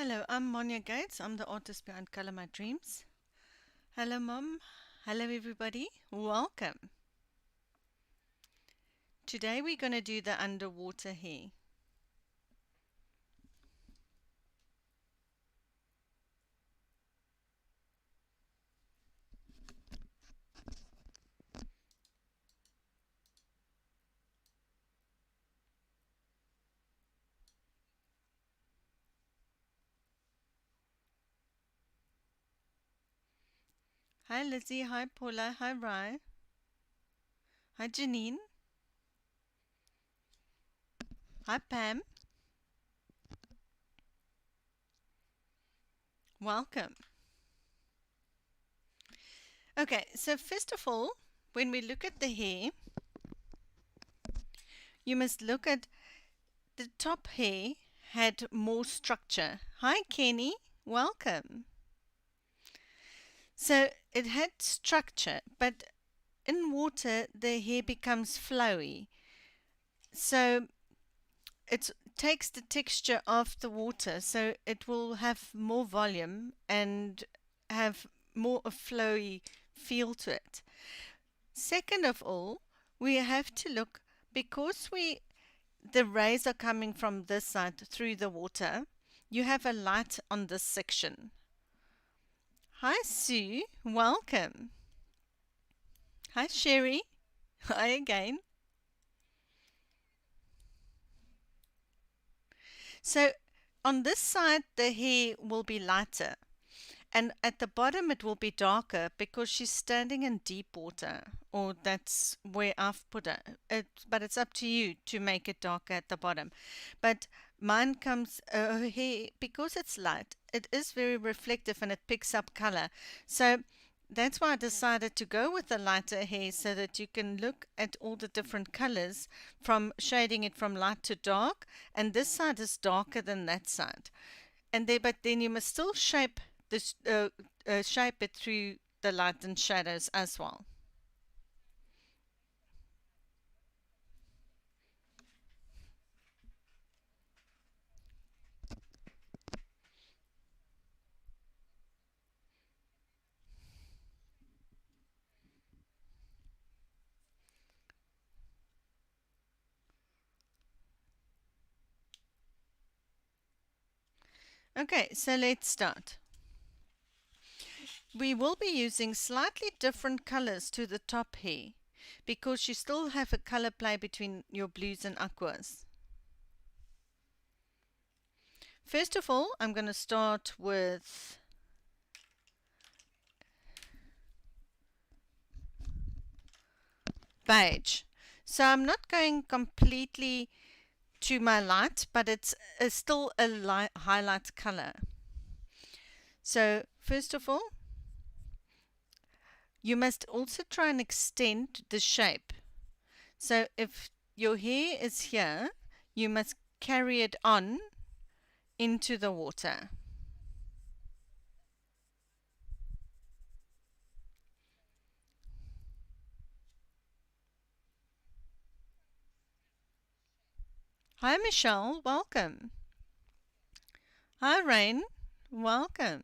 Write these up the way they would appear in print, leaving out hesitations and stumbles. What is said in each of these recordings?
Hello, I'm Monia Gates. I'm the artist behind Color My Dreams. Hello, Mom. Hello, everybody. Welcome. Today we're going to do the underwater hair. Hi, Lizzie. Hi, Paula. Hi, Rye. Hi, Janine. Hi, Pam. Welcome. Okay, so first of all, when we look at the hair, you must look at the top hair had more structure. Hi, Kenny. Welcome. So it had structure, but in water the hair becomes flowy. So it takes the texture of the water, so it will have more volume and have more a flowy feel to it. Second of all, we have to look, because the rays are coming from this side through the water, you have a light on this section. Hi Sue, welcome. Hi Sherry, hi again. So on this side the hair will be lighter, and at the bottom it will be darker because she's standing in deep water, or that's where I've put her. But it's up to you to make it darker at the bottom. But mine comes, her hair, because it's light, it is very reflective and it picks up color. So that's why I decided to go with the lighter hair, so that you can look at all the different colors from shading it from light to dark. And this side is darker than that side. But then you must still shape this, shape it through the light and shadows as well. Okay, so let's start. We will be using slightly different colors to the top hair, because you still have a color play between your blues and aquas. First of all, I'm going to start with beige. So I'm not going completely to my light, but it's still a light highlight color. So first of all, you must also try and extend the shape. So if your hair is here, you must carry it on into the water. Hi Michelle, welcome. Hi Rain, welcome.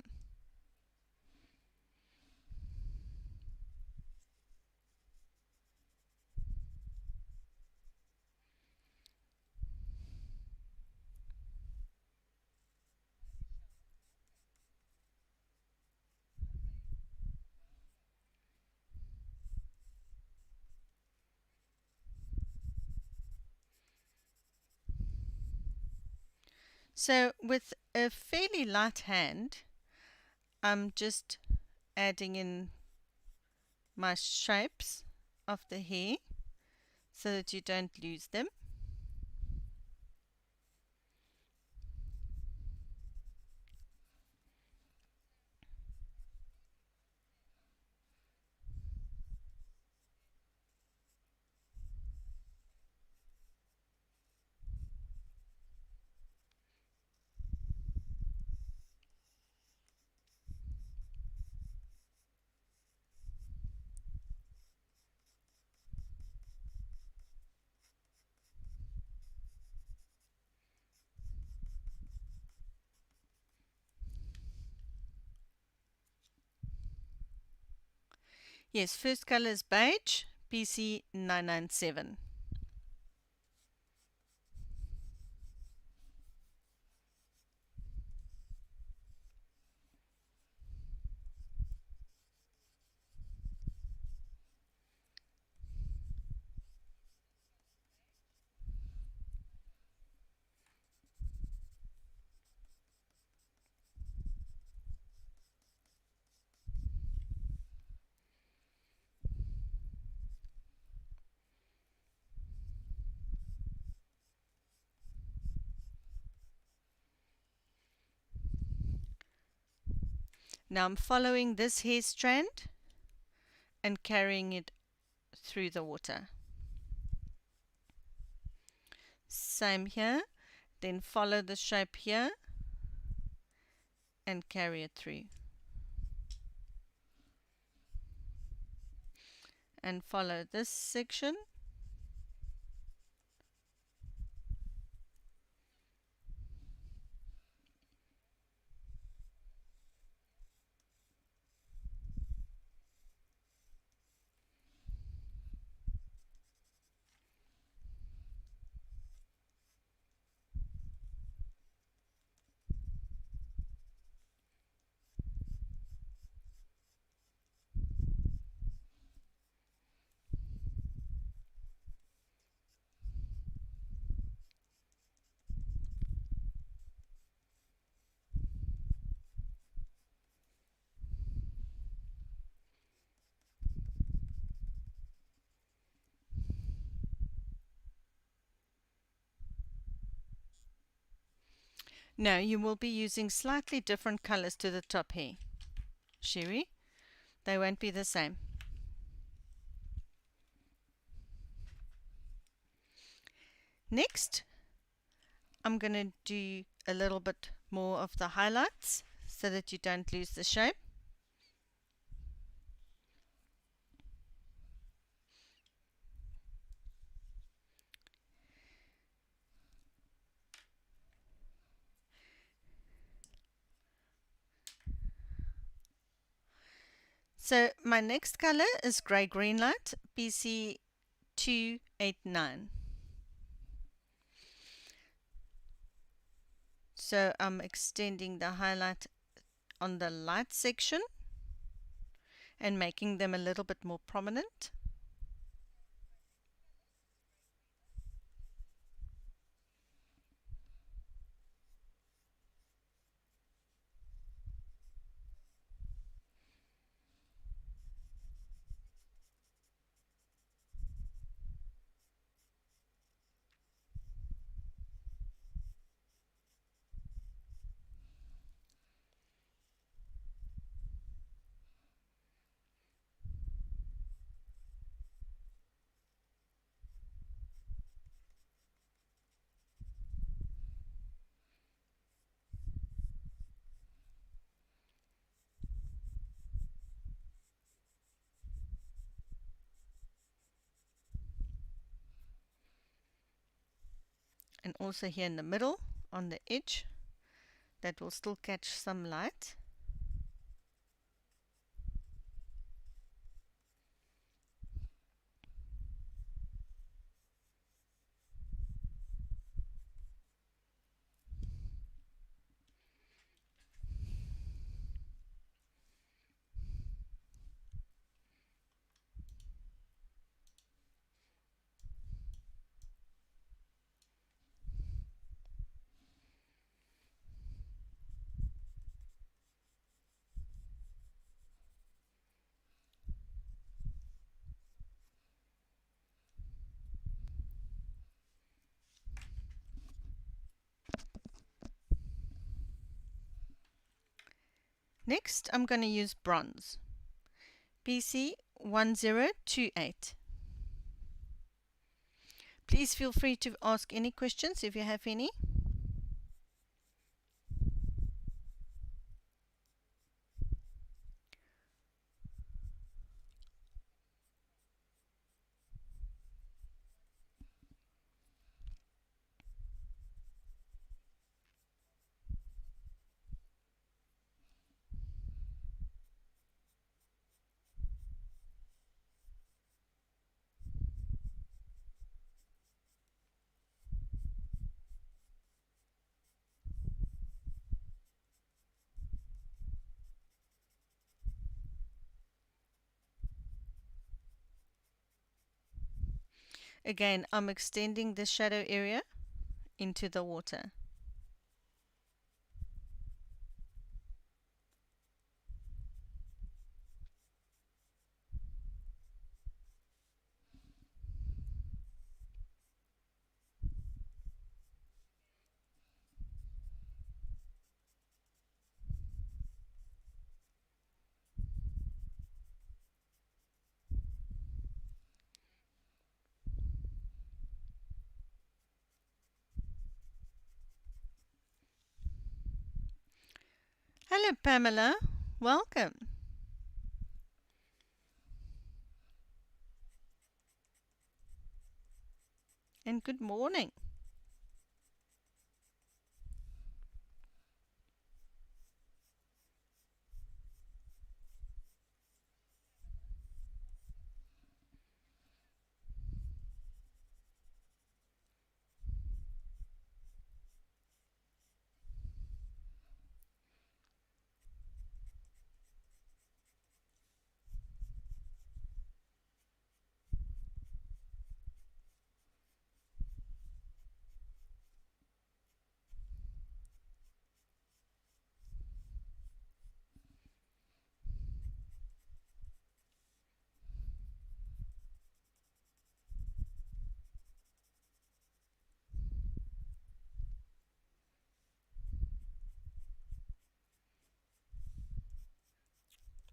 So with a fairly light hand, I'm just adding in my shapes of the hair so that you don't lose them. Yes, first color is beige, PC 997. Now I'm following this hair strand and carrying it through the water. Same here, then follow the shape here and carry it through. And follow this section. Now you will be using slightly different colors to the top hair, Sherry. They won't be the same. Next, I'm going to do a little bit more of the highlights so that you don't lose the shape. So my next color is grey green light, BC 289. So I'm extending the highlight on the light section and making them a little bit more prominent. And also here in the middle on the edge, that will still catch some light. Next, I'm going to use bronze, BC 1028. Please feel free to ask any questions if you have any. Again, I'm extending the shadow area into the water. Hello, Pamela. Welcome. And good morning.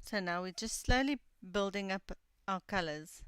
So now we're just slowly building up our colors.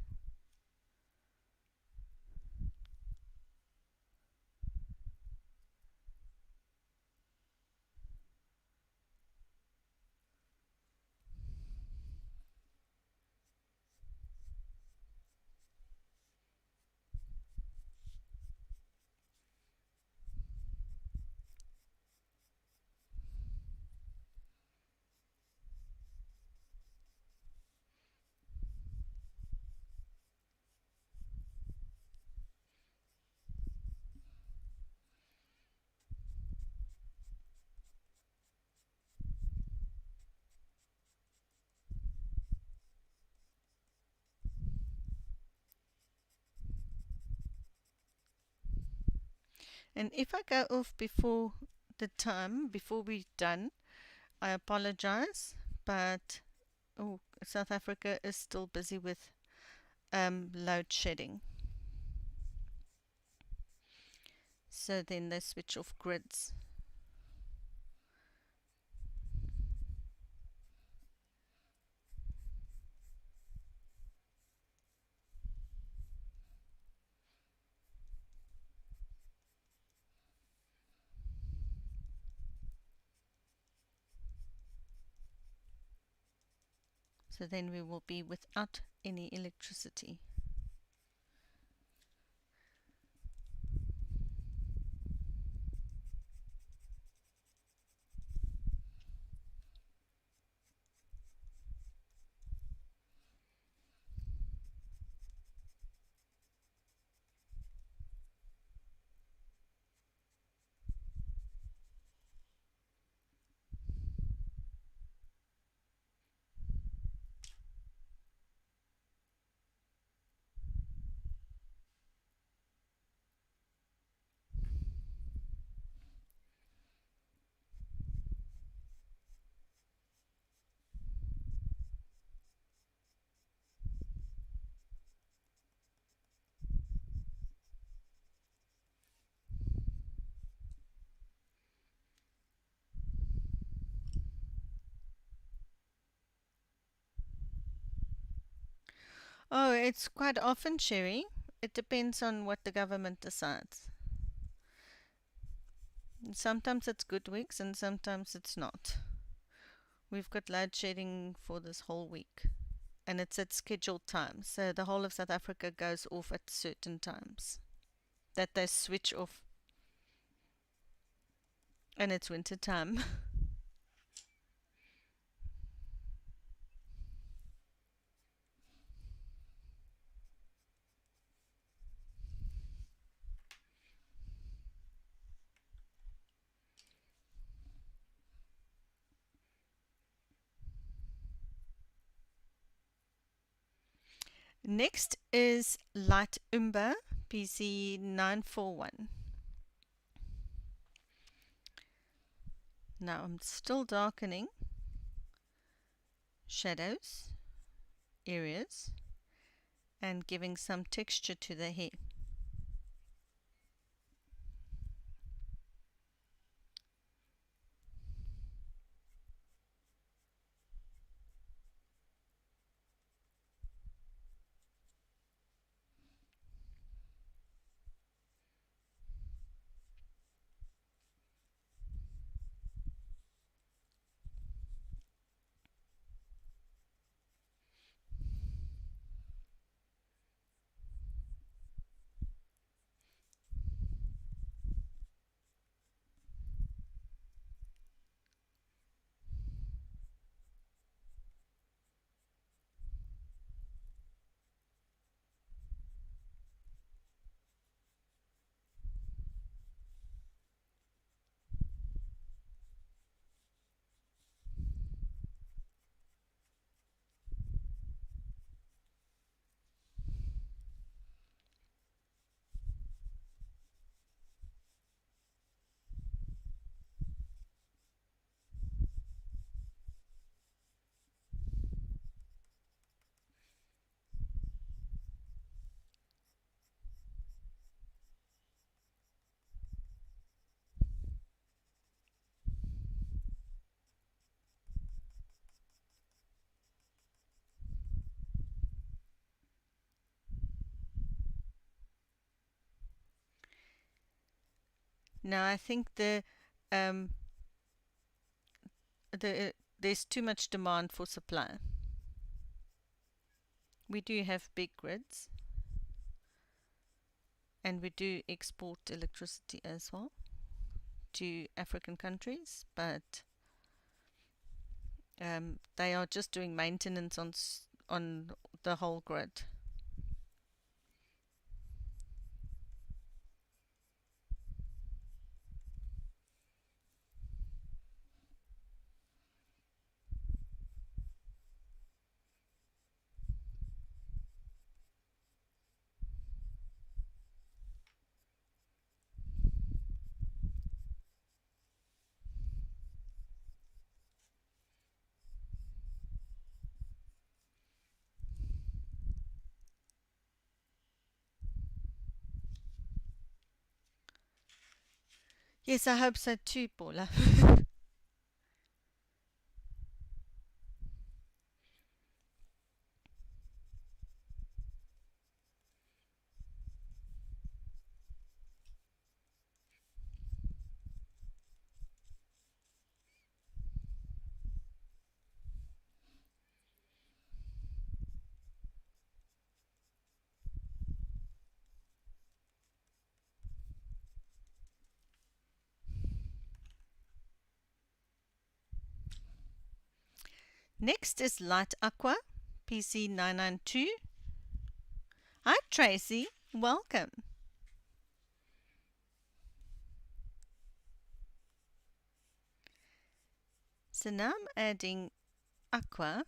And if I go off before the time, before we're done, I apologize, but oh, South Africa is still busy with load shedding. So then they switch off grids. So then we will be without any electricity. Oh, it's quite often, Sherry. It depends on what the government decides. Sometimes it's good weeks and sometimes it's not. We've got load shedding for this whole week and it's at scheduled times. So the whole of South Africa goes off at certain times that they switch off, and it's winter time. Next is Light Umber PC 941. Now I'm still darkening shadows, areas, and giving some texture to the hair. Now I think um, there's too much demand for supply. We do have big grids, and we do export electricity as well to African countries, but they are just doing maintenance on the whole grid. Yes, I hope so too, Paula. Next is Light Aqua, PC 992. Hi Tracy, welcome. So now I'm adding aqua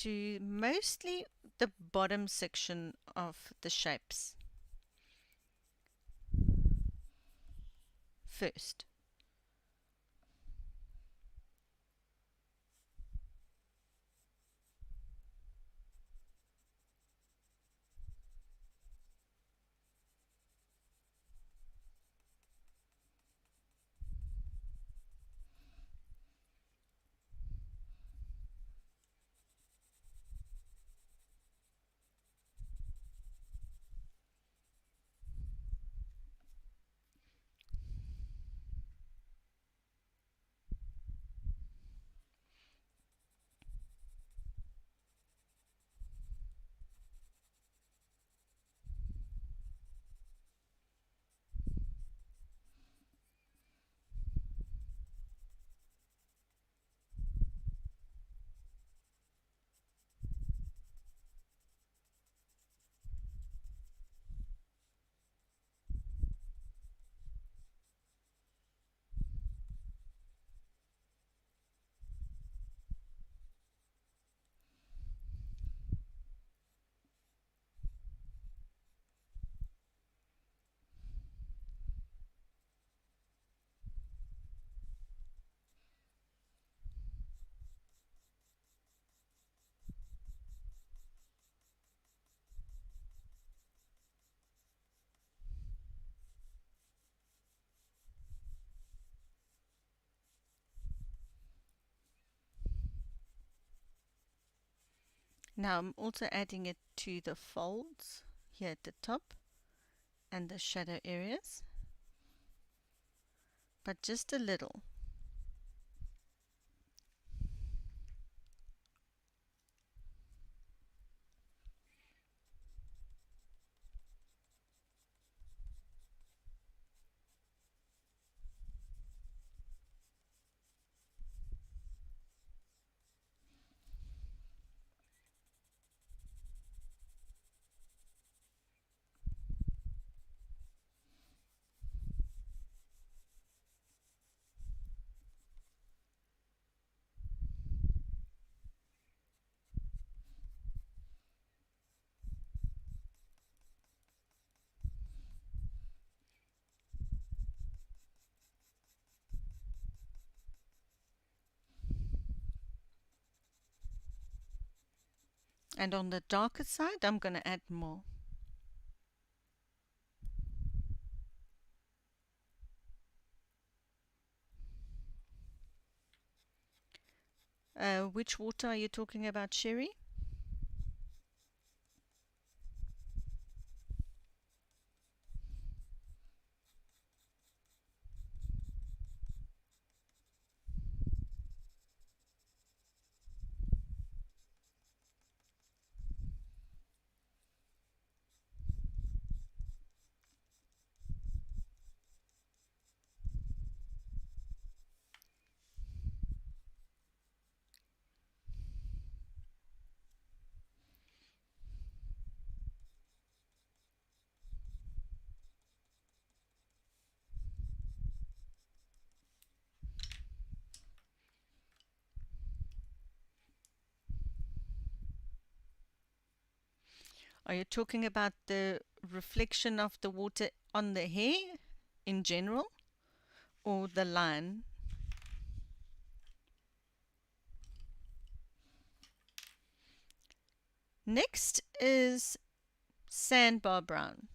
to mostly the bottom section of the shapes first. Now I'm also adding it to the folds here at the top and the shadow areas, but just a little. And on the darker side, I'm going to add more. Which water are you talking about, Sherry? Are you talking about the reflection of the water on the hair in general, or the line? Next is Sandbar Brown.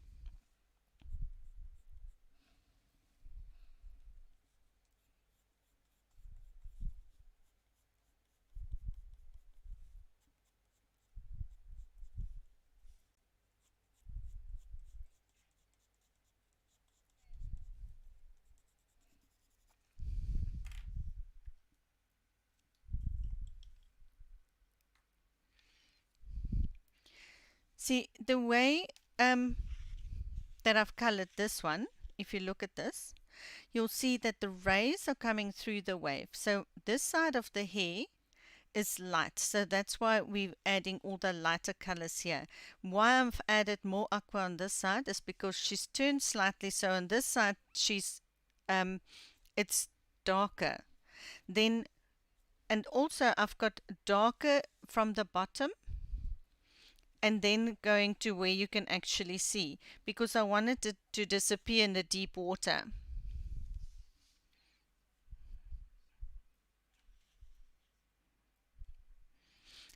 See, the way that I've colored this one, if you look at this, you'll see that the rays are coming through the wave. So this side of the hair is light, so that's why we're adding all the lighter colors here. Why I've added more aqua on this side is because she's turned slightly, so on this side she's it's darker. Then, and also I've got darker from the bottom and then going to where you can actually see, because I wanted it to disappear in the deep water.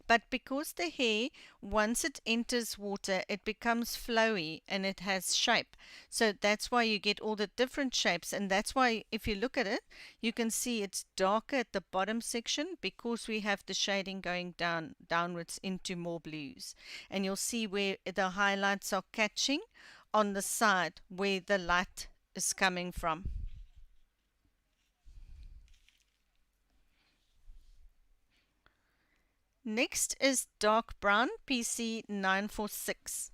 But because the hair, once it enters water, it becomes flowy and it has shape. So that's why you get all the different shapes. And that's why if you look at it, you can see it's darker at the bottom section because we have the shading going downwards into more blues. And you'll see where the highlights are catching on the side where the light is coming from. Next is dark brown PC 946.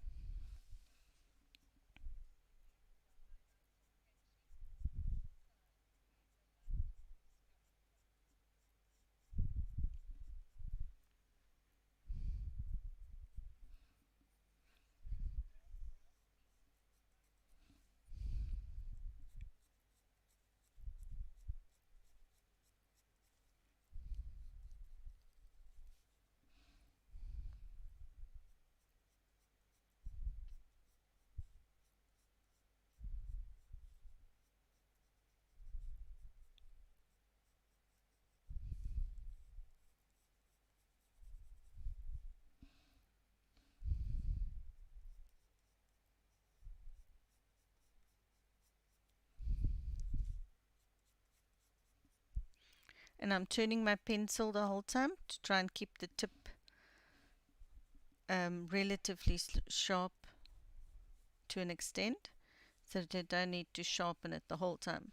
And I'm turning my pencil the whole time to try and keep the tip relatively sharp to an extent, so that you don't need to sharpen it the whole time.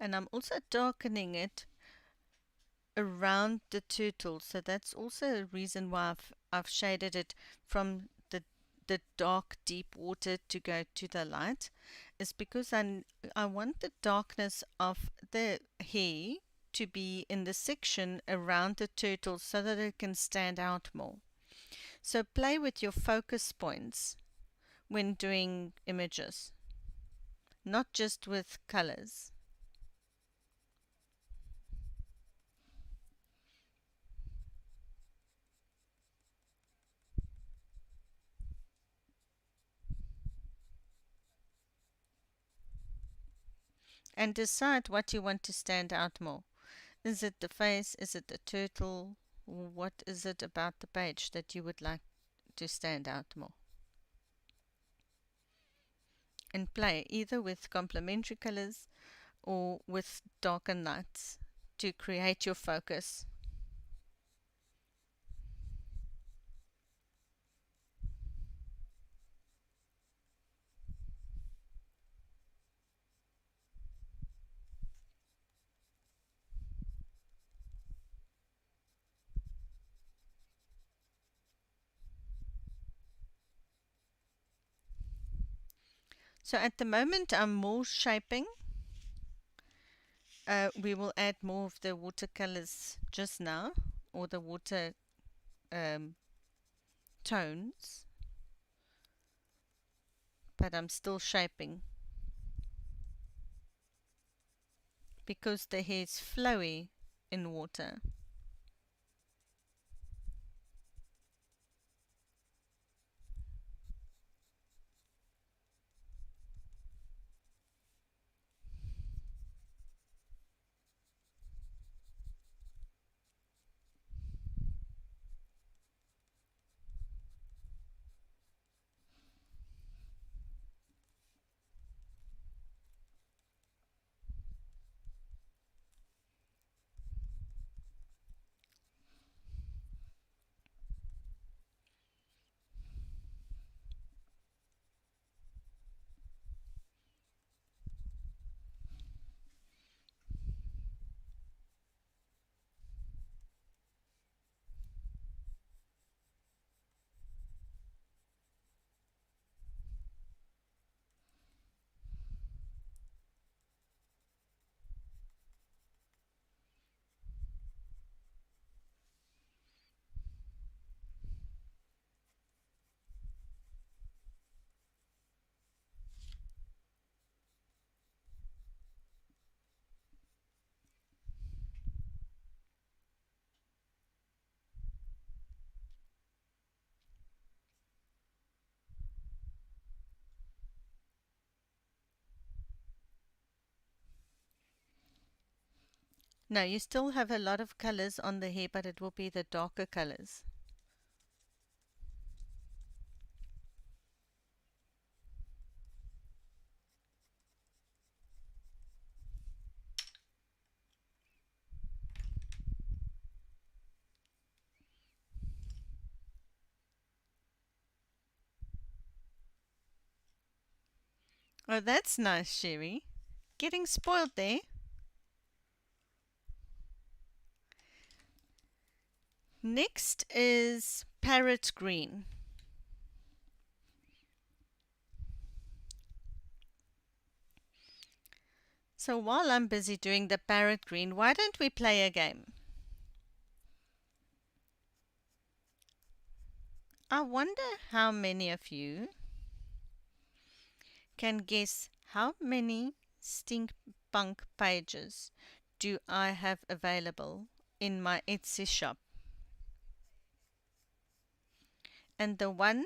And I'm also darkening it around the turtle, so that's also a reason why I've shaded it from the dark deep water to go to the light, is because I want the darkness of the hair to be in the section around the turtle so that it can stand out more. So play with your focus points when doing images, not just with colors. And decide what you want to stand out more. Is it the face? Is it the turtle? What is it about the page that you would like to stand out more? And play either with complementary colors or with darker lights to create your focus. So at the moment I'm more shaping. We will add more of the watercolors just now, or the water um, tones, but I'm still shaping because the hair is flowy in water. No, you still have a lot of colors on the hair, but it will be the darker colors. Oh, that's nice, Sherry. Getting spoiled there. Next is Parrot Green. So while I'm busy doing the Parrot Green, why don't we play a game? I wonder how many of you can guess how many steampunk pages do I have available in my Etsy shop. And the one,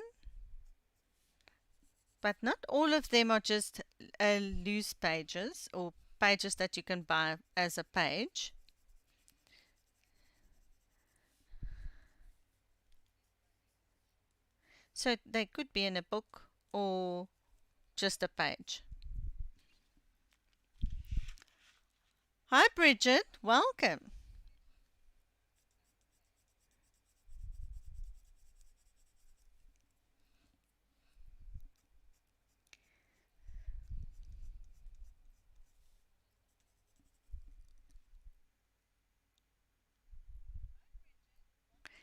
but not all of them are just loose pages or pages that you can buy as a page. So they could be in a book or just a page. Hi Bridget, welcome.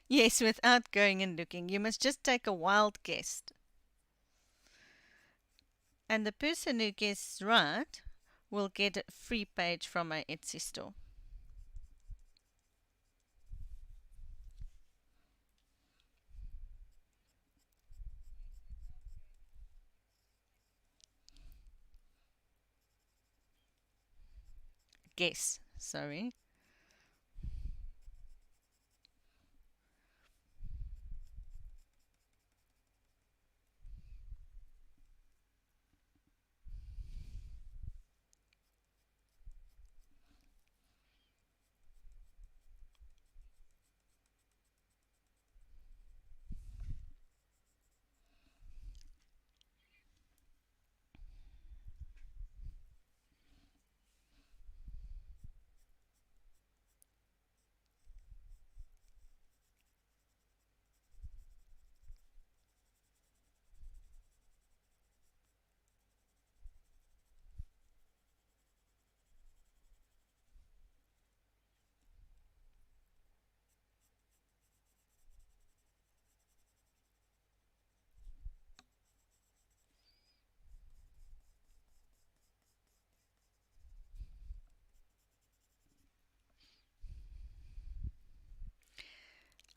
Yes, without going and looking. You must just take a wild guess. And the person who guesses right will get a free page from my Etsy store. Guess, sorry.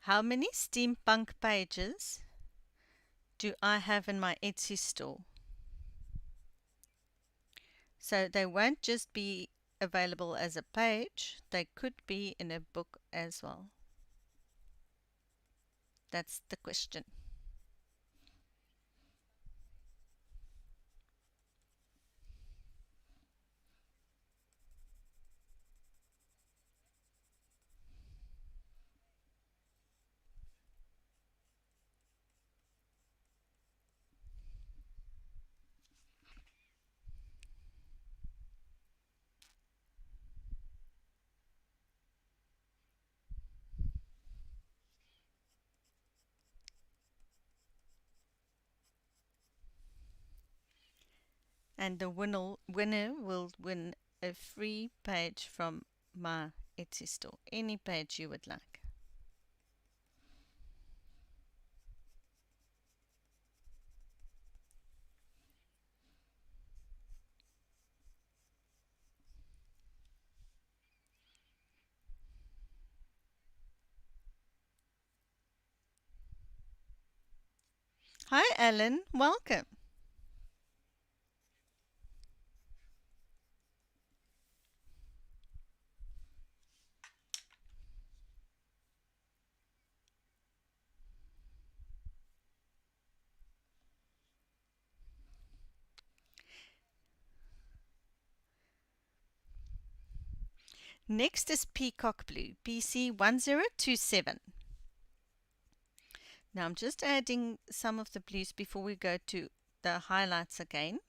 How many steampunk pages do I have in my Etsy store? So they won't just be available as a page, they could be in a book as well. That's the question. And the winner will win a free page from my Etsy store. Any page you would like. Hi Ellen, welcome. Next is Peacock Blue, PC 1027. Now I'm just adding some of the blues before we go to the highlights again.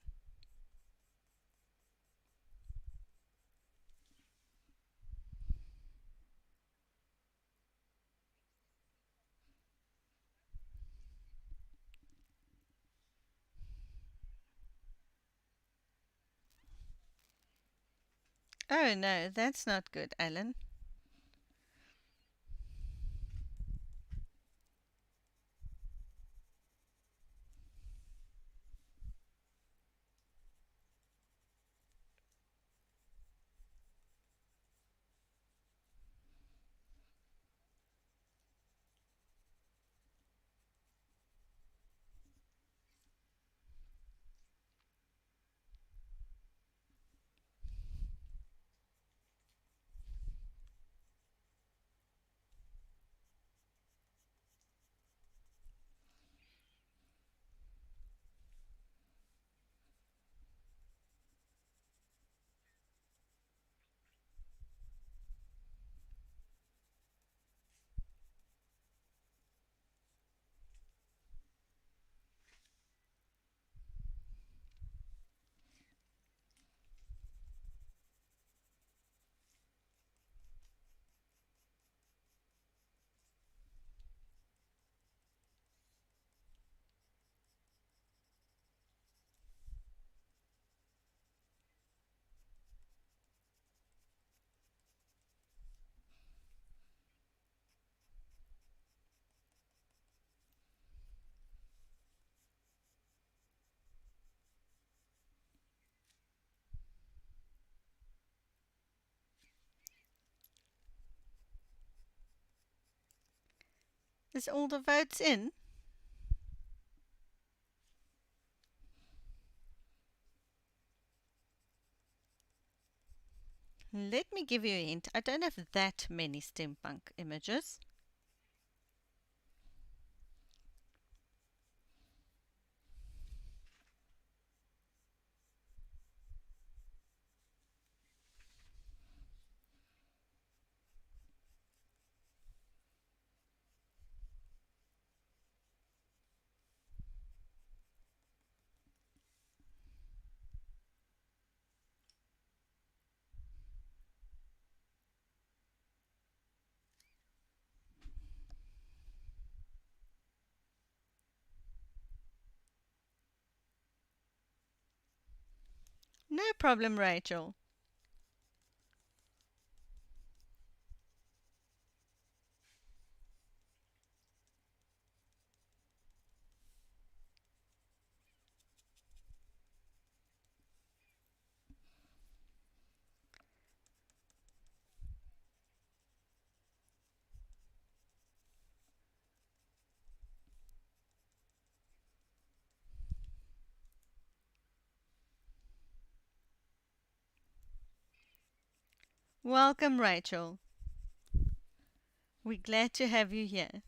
Oh no, that's not good, Alan. Is all the votes in? Let me give you a hint. I don't have that many steampunk images. No problem, Rachel. Welcome, Rachel. We're glad to have you here.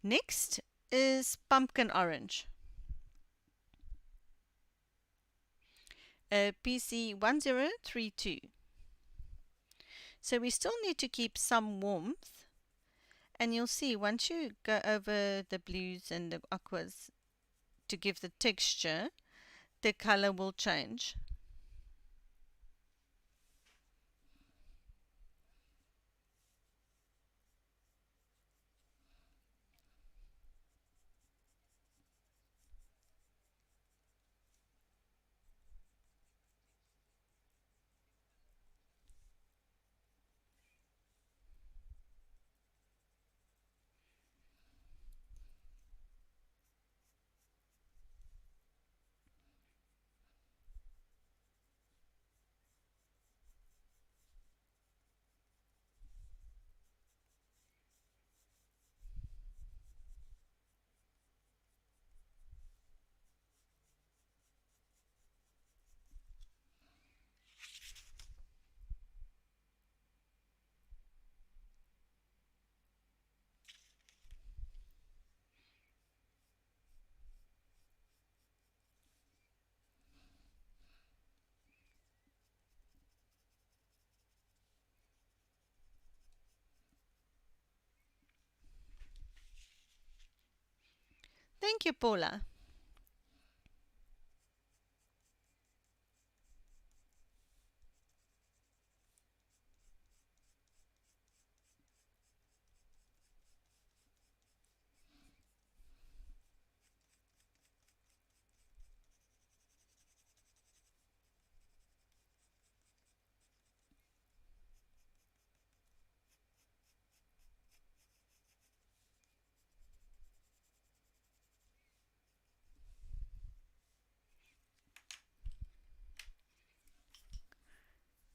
Next is pumpkin orange. PC1032. So we still need to keep some warmth, and you'll see once you go over the blues and the aquas to give the texture, the color will change. Thank you, Paula.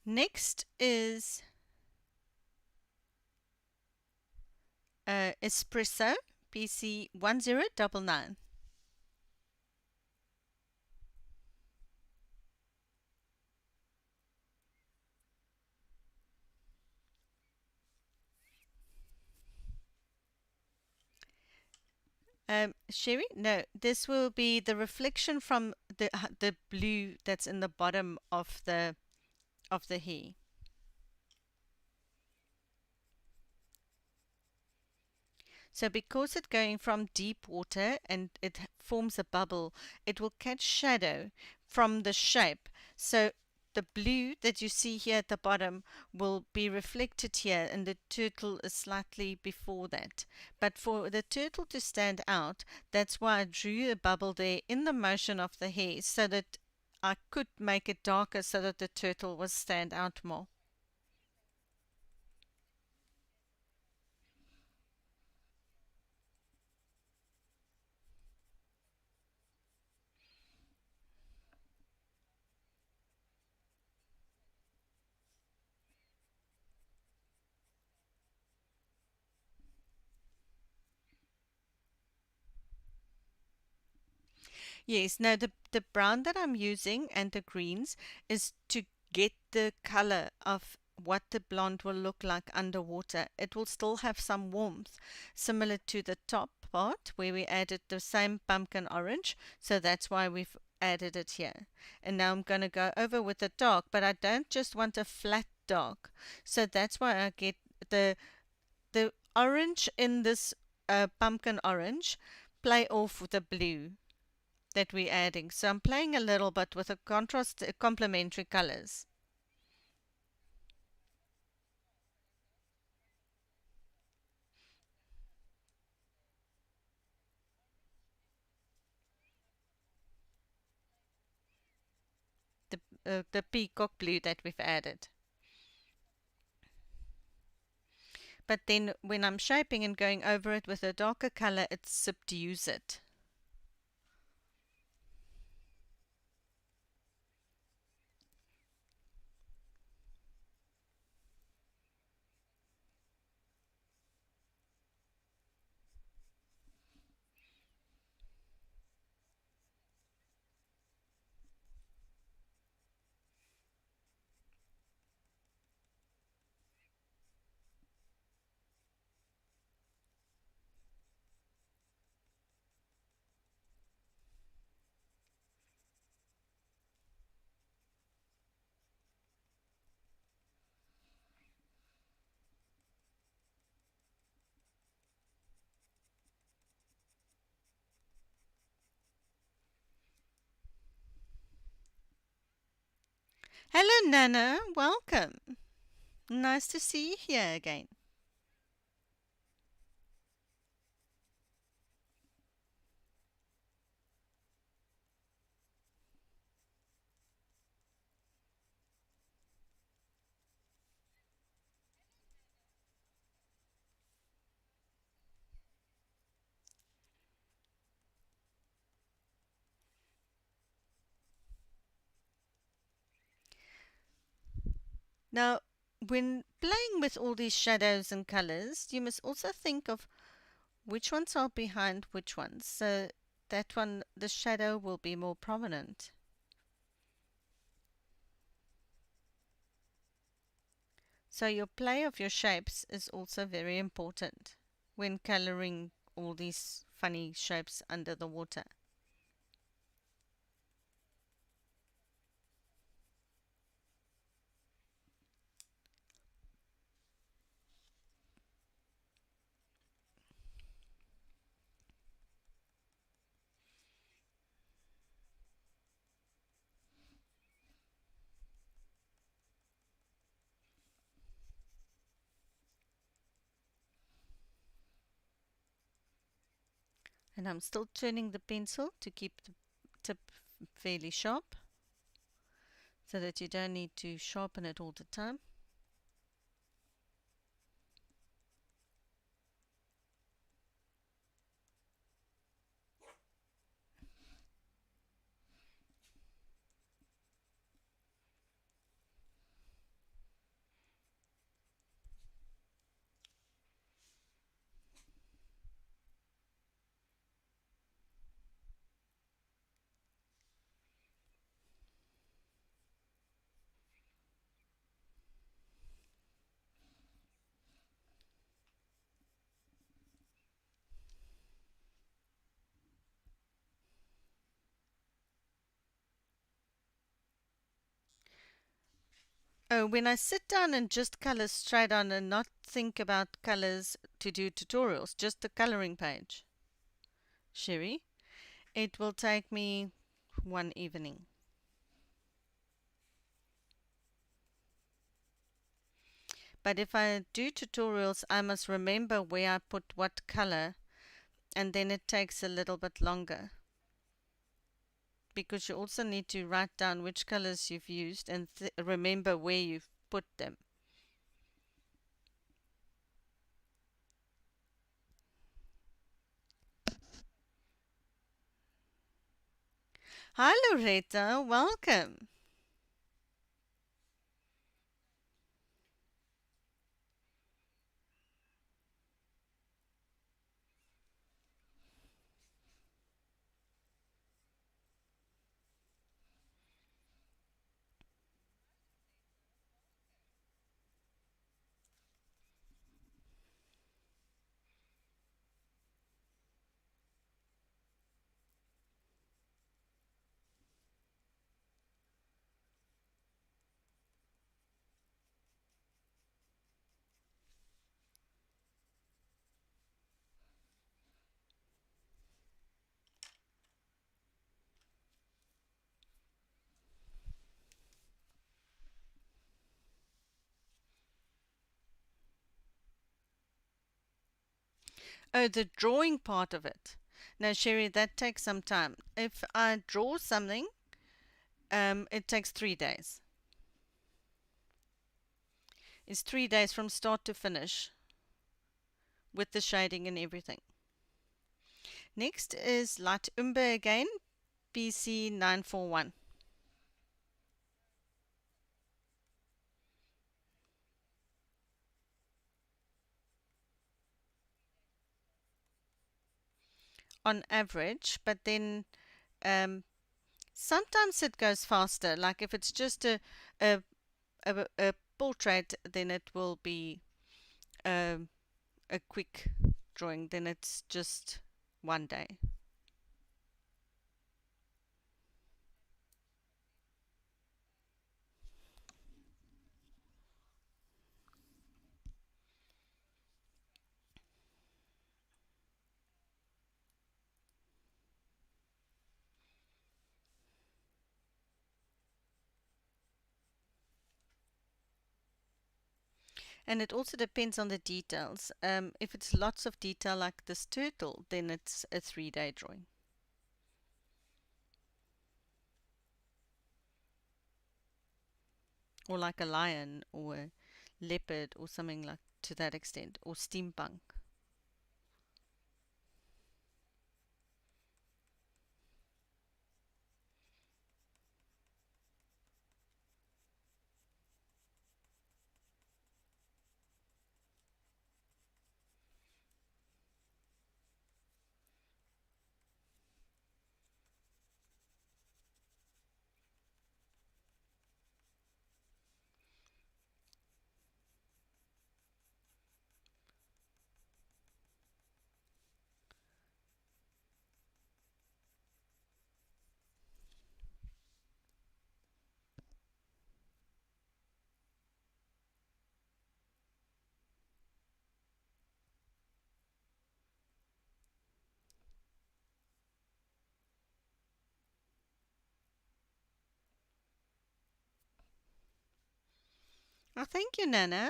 Next is Espresso PC1099. Sherry, no, this will be the reflection from the blue that's in the bottom of the hair. So because it's going from deep water and it forms a bubble, it will catch shadow from the shape. So the blue that you see here at the bottom will be reflected here, and the turtle is slightly before that. But for the turtle to stand out, that's why I drew a bubble there in the motion of the hair, so that I could make it darker so that the turtle will stand out more. Yes, no, the brown that I'm using and the greens is to get the color of what the blonde will look like underwater. It will still have some warmth, similar to the top part where we added the same pumpkin orange. So that's why we've added it here. And now I'm going to go over with the dark, but I don't just want a flat dark. So that's why I get the the orange in this pumpkin orange play off with the blue that we're adding. So I'm playing a little bit with the contrast, complementary colors. The peacock blue that we've added. But then when I'm shaping and going over it with a darker color, it subdues it. Hello, Nana. Welcome. Nice to see you here again. Now, when playing with all these shadows and colors, you must also think of which ones are behind which ones. So that one, the shadow will be more prominent. So your play of your shapes is also very important when coloring all these funny shapes under the water. And I'm still turning the pencil to keep the tip fairly sharp so that you don't need to sharpen it all the time. Oh, when I sit down and just color straight on and not think about colors to do tutorials, just the coloring page, Sherry, it will take me one evening. But if I do tutorials, I must remember where I put what color, and then it takes a little bit longer. Because you also need to write down which colors you've used and remember where you've put them. Hi Loretta, welcome. Oh, the drawing part of it. Now, Sherry, that takes some time. If I draw something, it takes 3 days. It's 3 days from start to finish with the shading and everything. Next is Light Umber again, BC 941. On average, but then um, sometimes it goes faster. Like if it's just a, a portrait, then it will be um, a quick drawing. Then it's just one day. And it also depends on the details. If it's lots of detail like this turtle, then it's a 3 day drawing. Or like a lion or a leopard or something like to that extent. Or steampunk. Oh, thank you, Nana.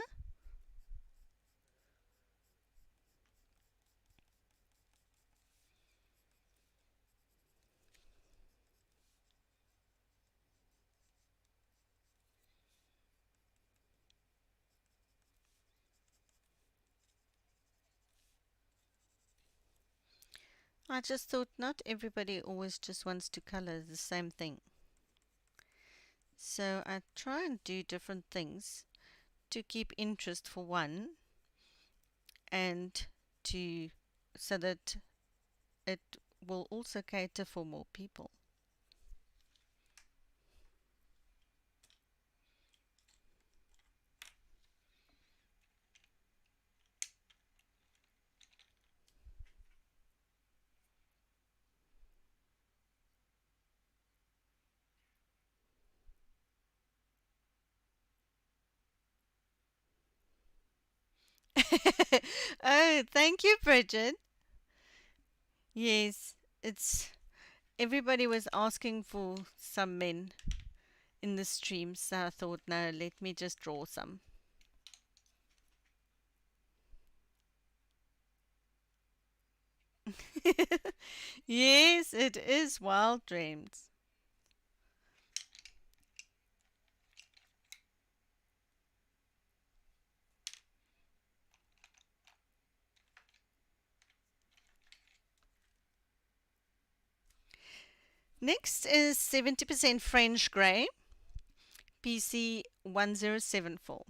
I just thought not everybody always just wants to color the same thing. So I try and do different things to keep interest for one and to so that it will also cater for more people. Oh, thank you, Bridget. Yes, it's everybody was asking for some men in the stream, so I thought, no, let me just draw some. Yes, it is Wild Dreams. Next is 70% French Grey, PC 1074.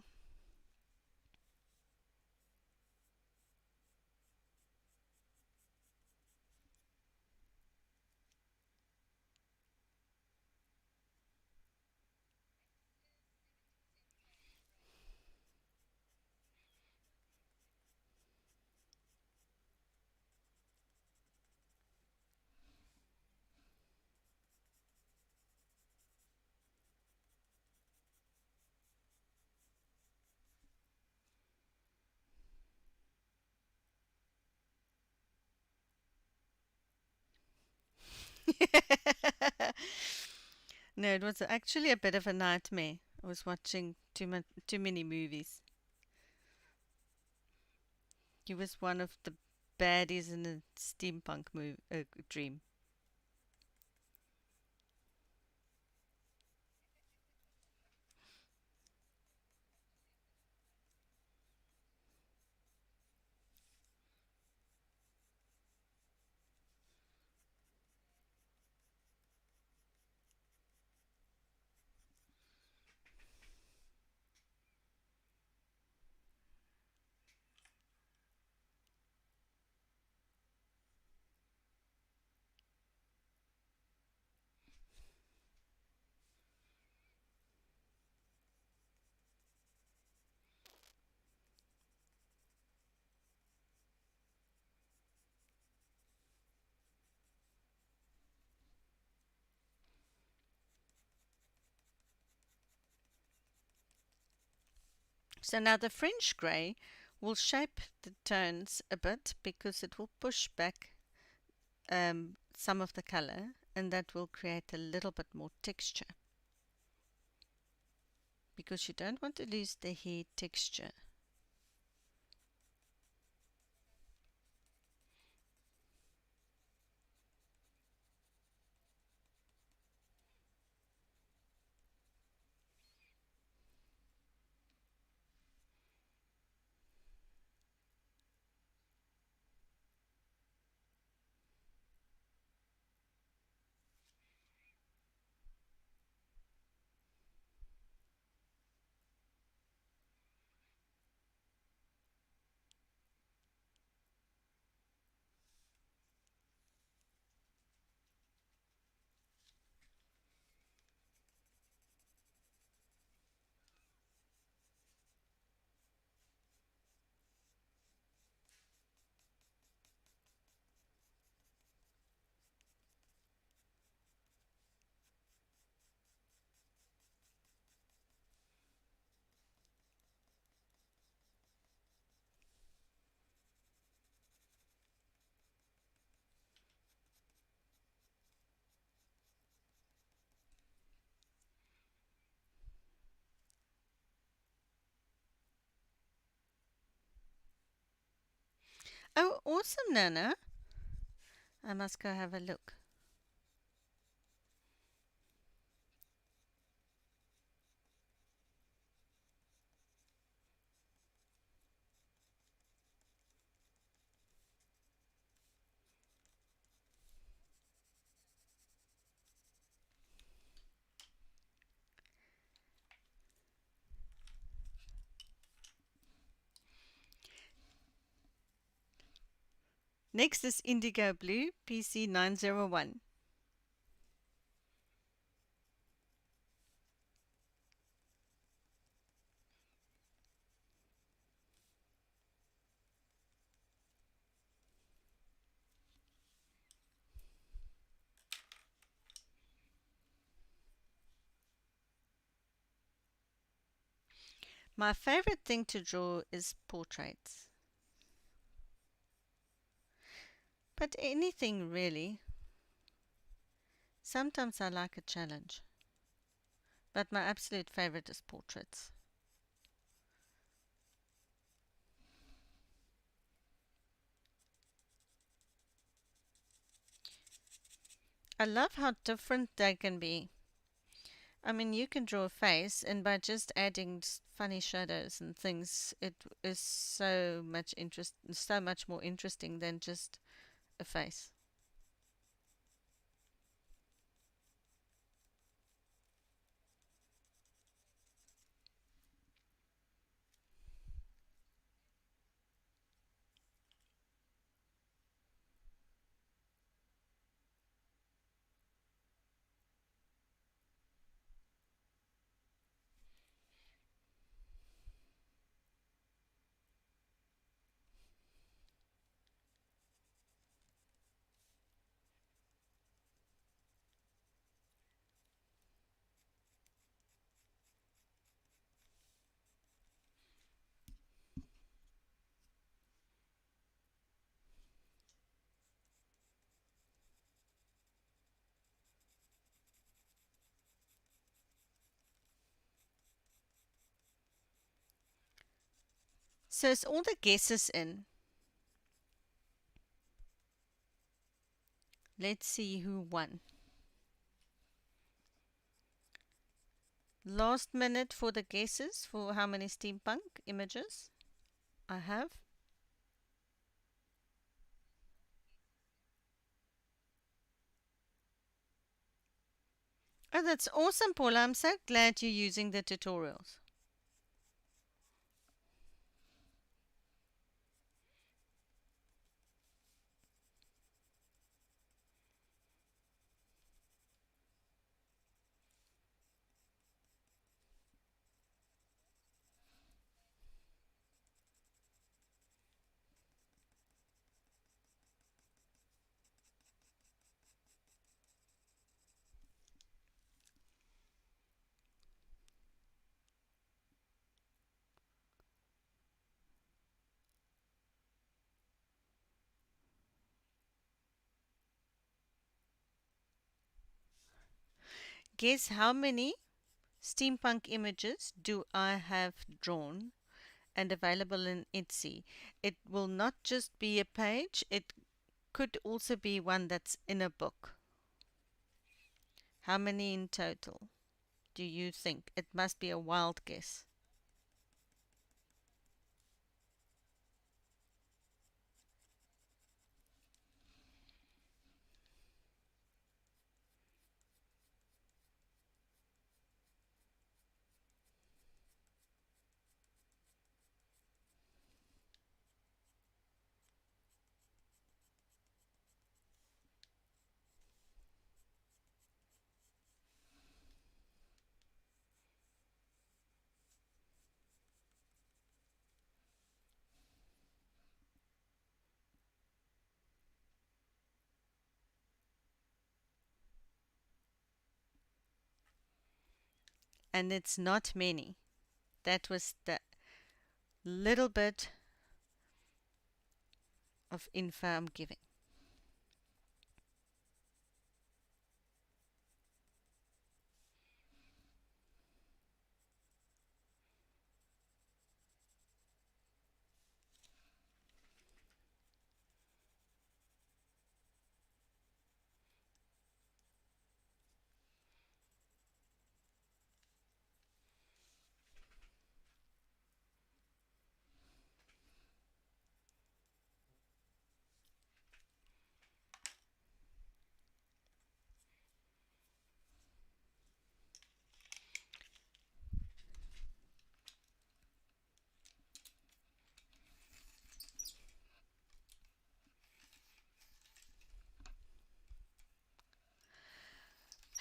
No, it was actually a bit of a nightmare. I was watching too many movies. He was one of the baddies in a steampunk dream. So now the French grey will shape the tones a bit because it will push back some of the color, and that will create a little bit more texture because you don't want to lose the hair texture. Oh, awesome, Nana. I must go have a look. Next is Indigo Blue, PC 901. My favorite thing to draw is portraits. But anything really. Sometimes I like a challenge. But my absolute favorite is portraits. I love how different they can be. I mean, you can draw a face, and by just adding funny shadows and things, it is so much more interesting than just a face. So it's all the guesses in. Let's see who won. Last minute for the guesses for how many steampunk images I have. Oh, that's awesome, Paula. I'm so glad you're using the tutorials. Guess how many steampunk images do I have drawn and available in Etsy? It will not just be a page, it could also be one that's in a book. How many in total do you think? It must be a wild guess. And it's not many. That was the little bit of info I'm giving.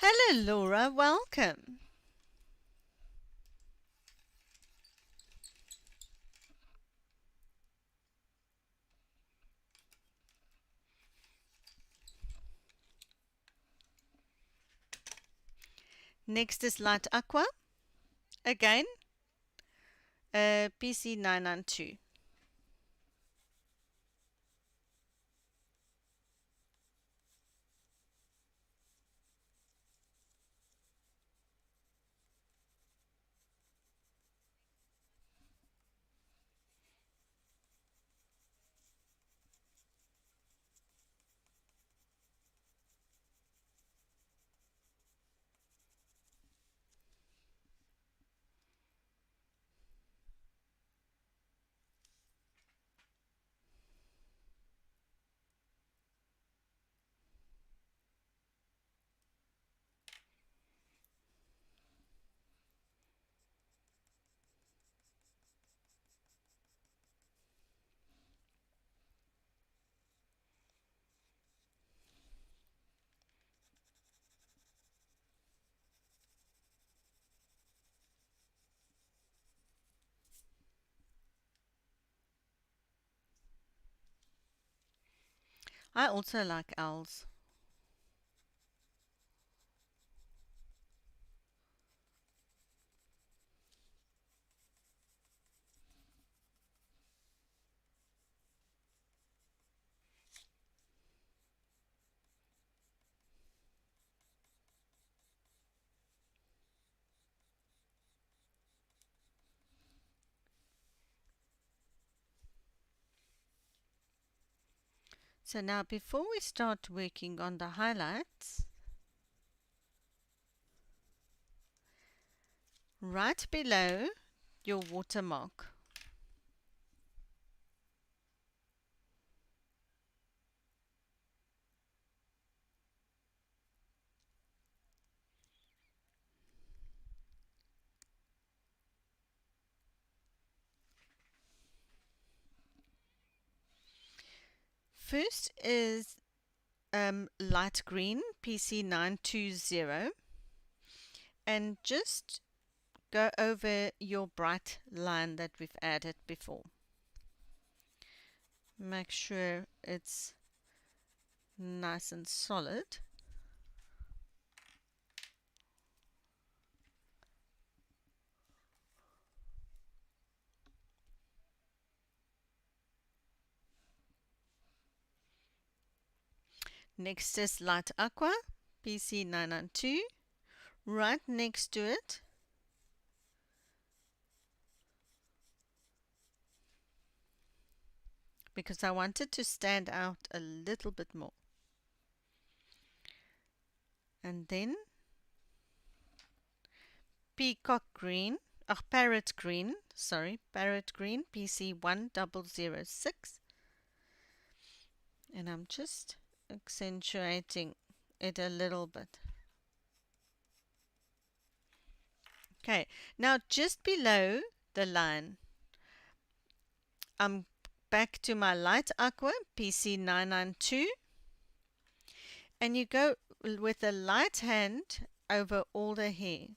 Hello, Laura. Welcome. Next is Light Aqua. Again, PC 992. I also like owls. So now before we start working on the highlights, right below your watermark, first is light green, PC920, and just go over your bright line that we've added before. Make sure it's nice and solid. Next is Light Aqua, PC992. Right next to it, because I want it to stand out a little bit more. And then Peacock Green, Parrot Green, Parrot Green, PC1006. And I'm just accentuating it a little bit. Okay, now just below the line, I'm back to my Light Aqua, PC992. And you go with a light hand over all the hair,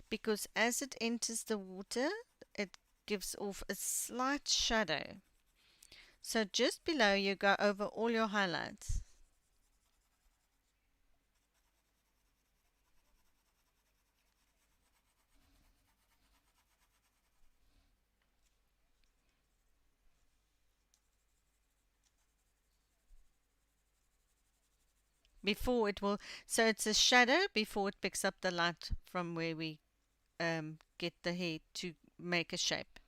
because as it enters the water, it gives off a slight shadow. So just below, you go over all your highlights. Before it will, so it's a shadow before it picks up the light from where we get the hair to make a shape.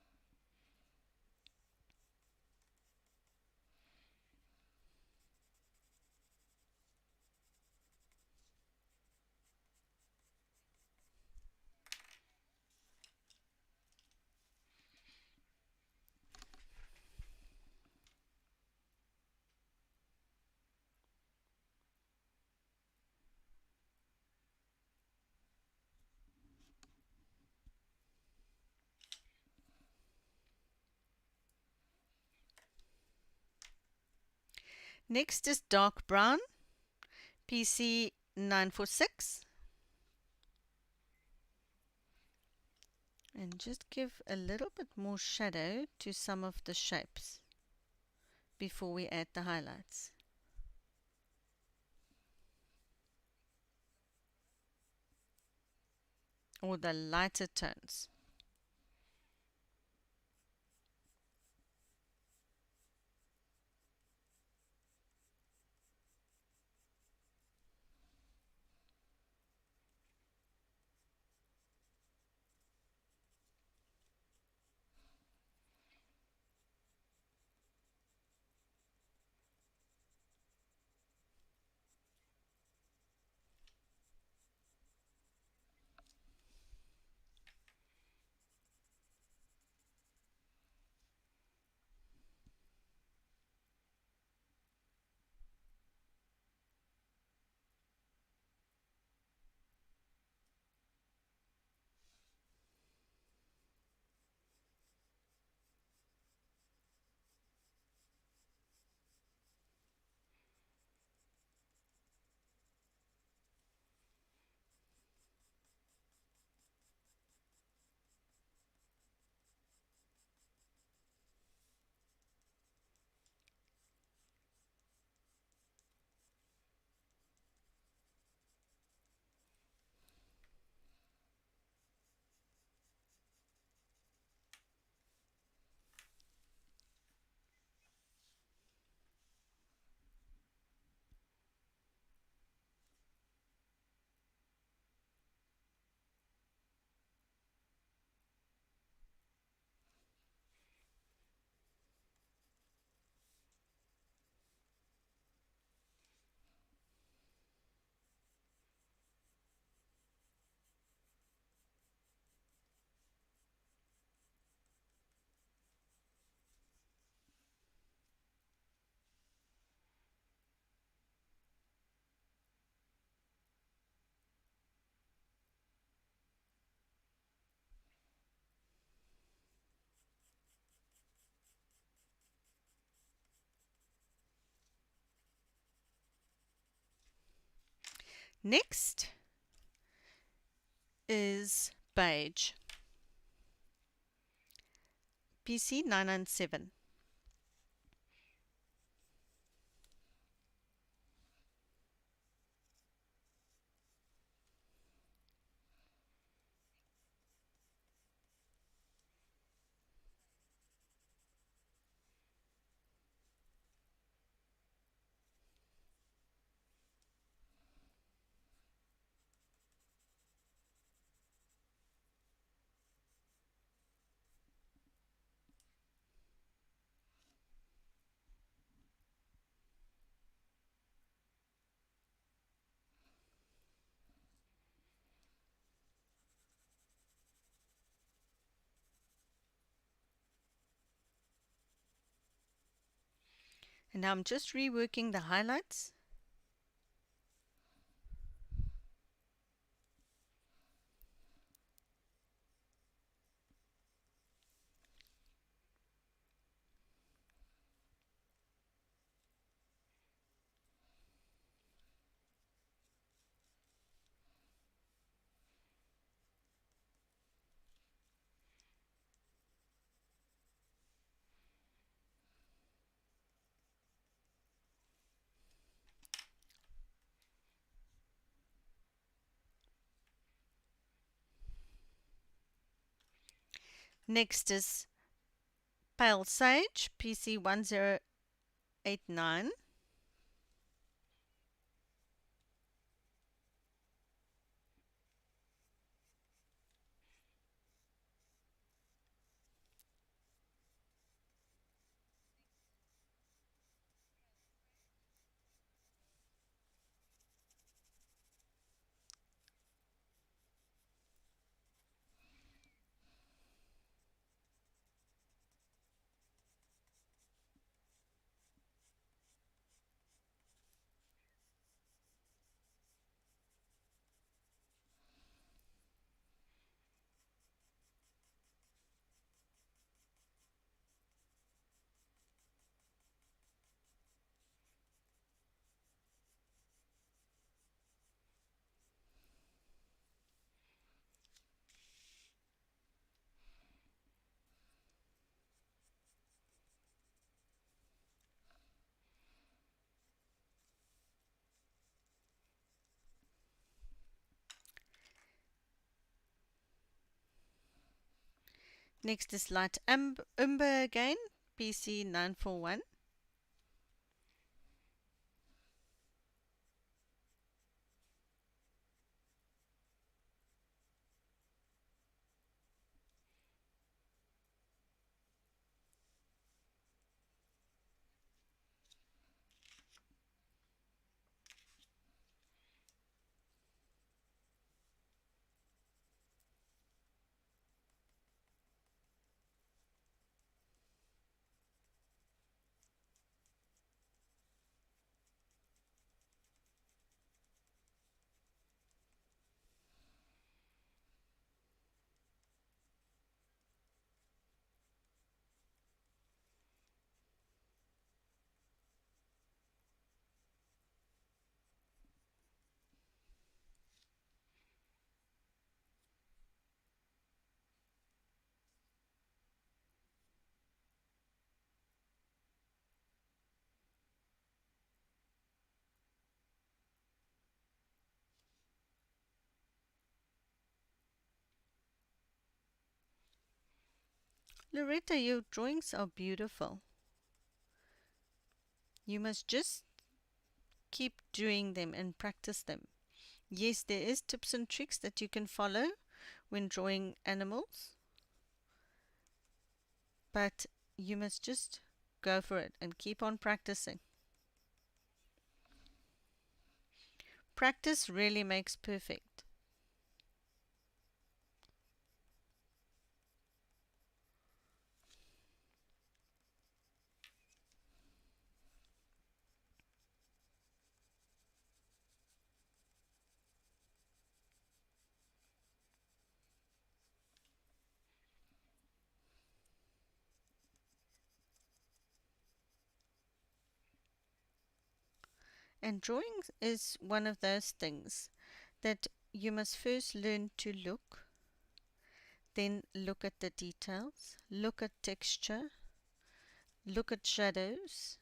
Next is dark brown, PC946. And just give a little bit more shadow to some of the shapes before we add the highlights. Or the lighter tones. Next is Beige, PC 997. And now I'm just reworking the highlights. Next is Pale Sage, PC 1089. Next is Light Umber again, PC 941. Loretta, your drawings are beautiful. You must just keep doing them and practice them. Yes, there is tips and tricks that you can follow when drawing animals, but you must just go for it and keep on practicing. Practice really makes perfect. And drawing is one of those things that you must first learn to look, then look at the details, look at texture, look at shadows,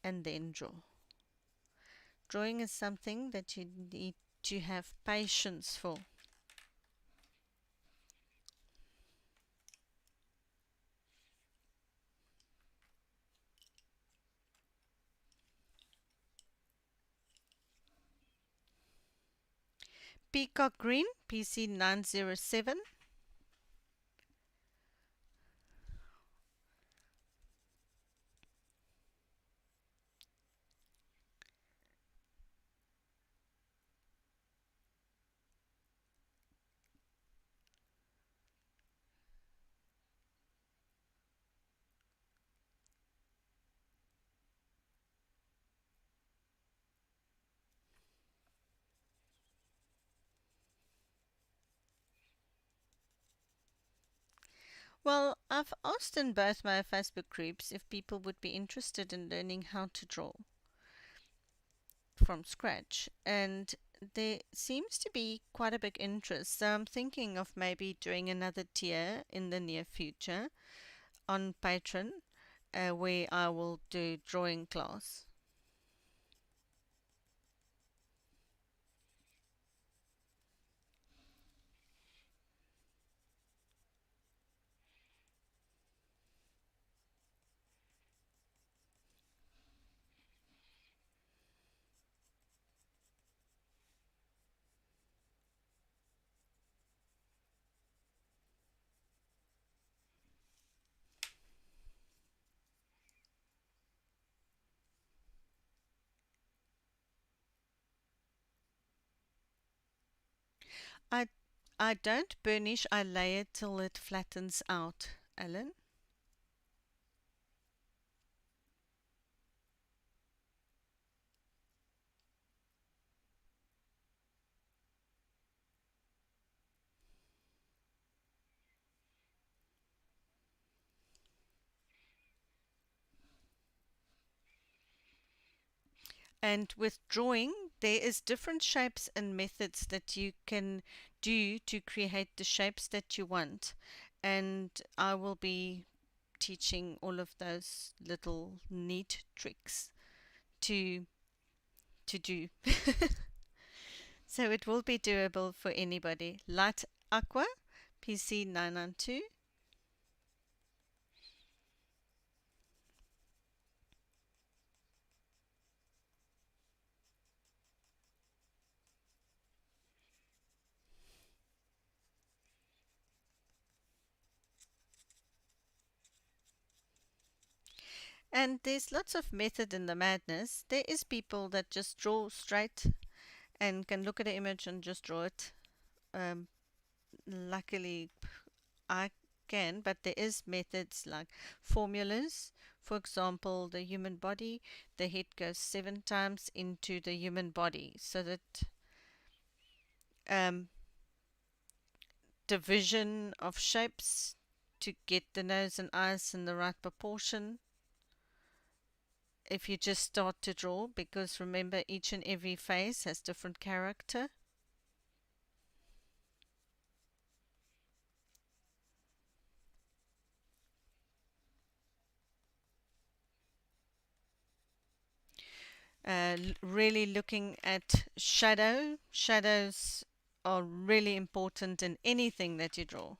and then draw. Drawing is something that you need to have patience for. Peacock Green, PC 907. Well, I've asked in both my Facebook groups if people would be interested in learning how to draw from scratch, and there seems to be quite a big interest. So I'm thinking of maybe doing another tier in the near future on Patreon, where I will do drawing class. I I don't burnish, I lay it till it flattens out, Alan. And with drawing, there is different shapes and methods that you can do to create the shapes that you want. And I will be teaching all of those little neat tricks to do. So it will be doable for anybody. Light Aqua, PC 992. And there's lots of method in the madness. There is people that just draw straight and can look at an image and just draw it. Um, Luckily, I can, but there is methods like formulas. For example, the human body, the head goes 7 times into the human body, so that um, division of shapes to get the nose and eyes in the right proportion. If you just start to draw, because remember, each and every face has different character. Really looking at shadows are really important in anything that you draw.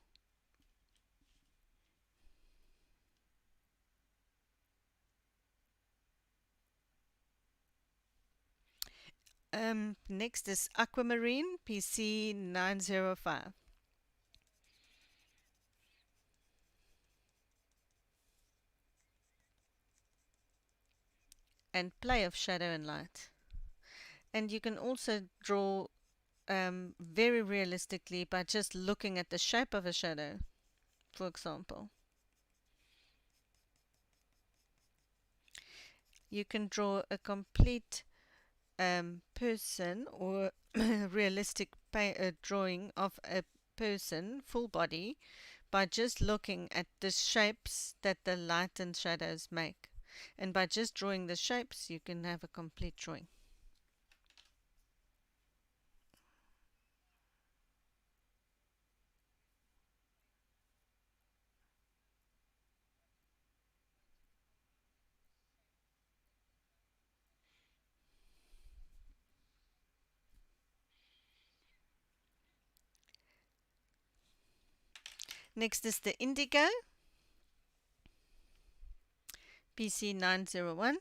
Next is Aquamarine PC 905. And play of shadow and light. And you can also draw very realistically by just looking at the shape of a shadow, for example. You can draw a complete person or realistic drawing of a person, full body, by just looking at the shapes that the light and shadows make. And by just drawing the shapes, you can have a complete drawing. Next is the Indigo, PC901.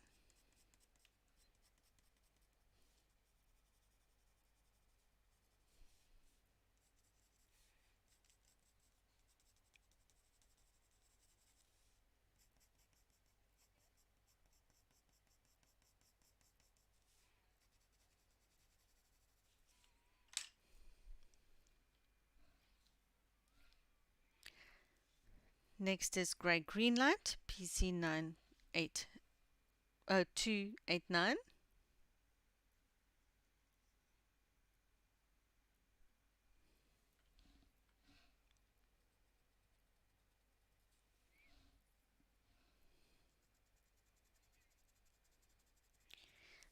Next is Grey Green Light, PC289.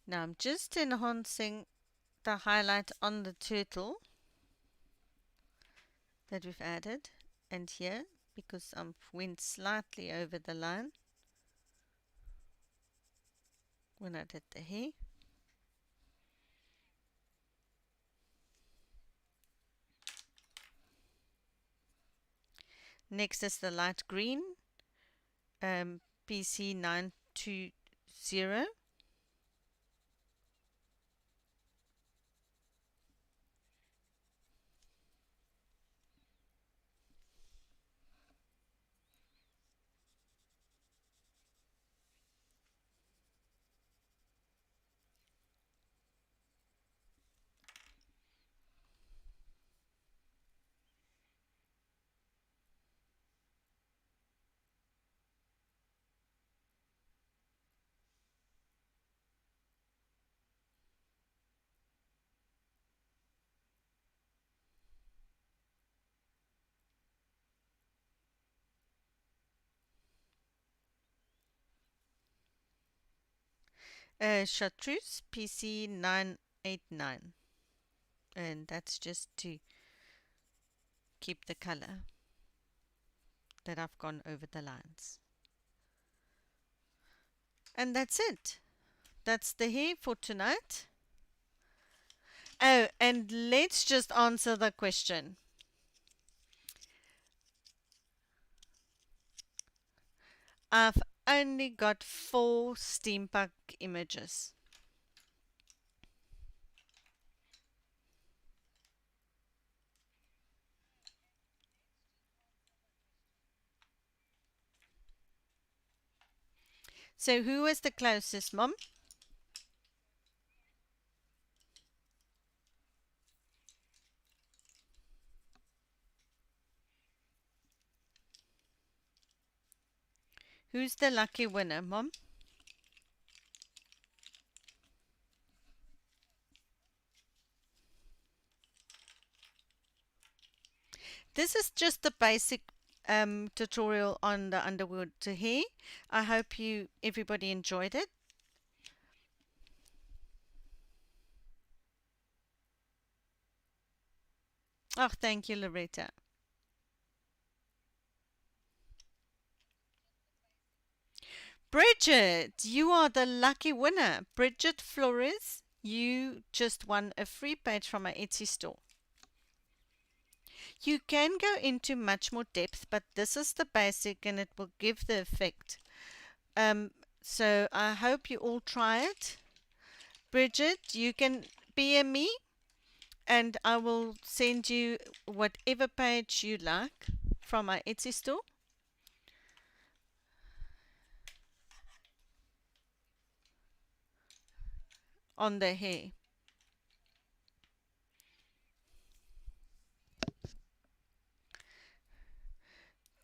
Now I'm just enhancing the highlight on the turtle that we've added, and here, because I went slightly over the line when I did the hair. Next is the light green, PC920. Chartreuse, PC989. And that's just to keep the color that I've gone over the lines. And that's it. That's the hair for tonight. Oh, and let's just answer the question. I've only got 4 steampunk images. So who was the closest, Mom? Who's the lucky winner, Mom? This is just the basic tutorial on the underwood hair. I hope everybody enjoyed it. Oh, thank you, Loretta. Bridget, you are the lucky winner. Bridget Flores, you just won a free page from my Etsy store. You can go into much more depth, but this is the basic and it will give the effect. So I hope you all try it. Bridget, you can PM me and I will send you whatever page you like from my Etsy store. On the hair.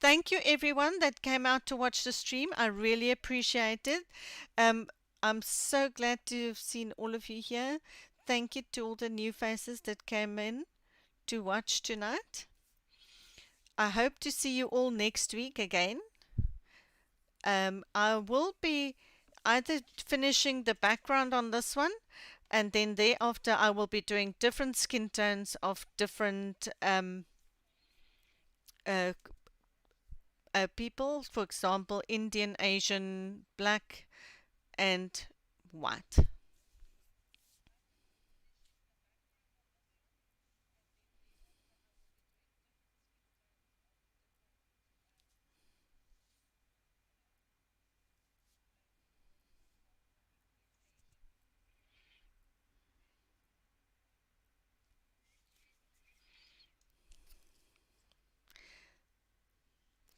Thank you everyone that came out to watch the stream. I really appreciate it. I'm so glad to have seen all of you here. Thank you to all the new faces that came in to watch tonight. I hope to see you all next week again. I will be either finishing the background on this one, and then thereafter I will be doing different skin tones of different uh, people, for example, Indian, Asian, black, and white.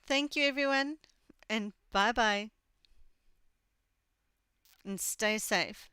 Thank you, everyone, and bye bye, and stay safe.